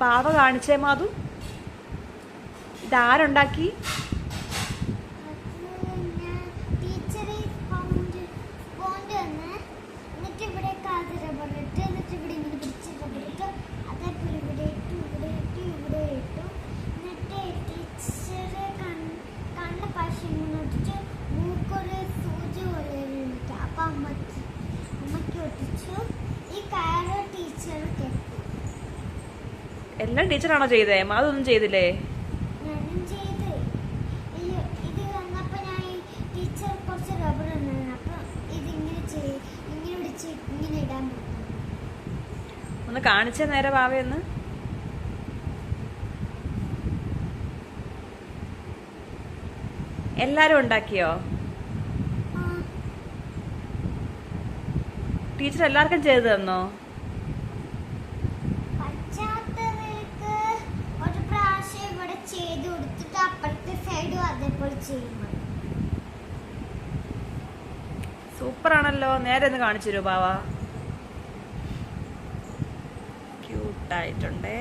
പാവ കാണിച്ചേ മാധു. ഇതാരുണ്ടാക്കി? എല്ലാം ടീച്ചറാണോ ചെയ്തേ? അതൊന്നും ചെയ്തില്ലേ? ഒന്ന് കാണിച്ചേ നേരെ പാവയൊന്ന്. എല്ലാരും ഉണ്ടാക്കിയോ? ടീച്ചർ എല്ലാവർക്കും ചെയ്തു തന്നോ? സൂപ്പറാണല്ലോ. നേരെ ഒന്ന് കാണിച്ചു തരൂ പാവ. ക്യൂട്ടായിട്ടുണ്ടേ.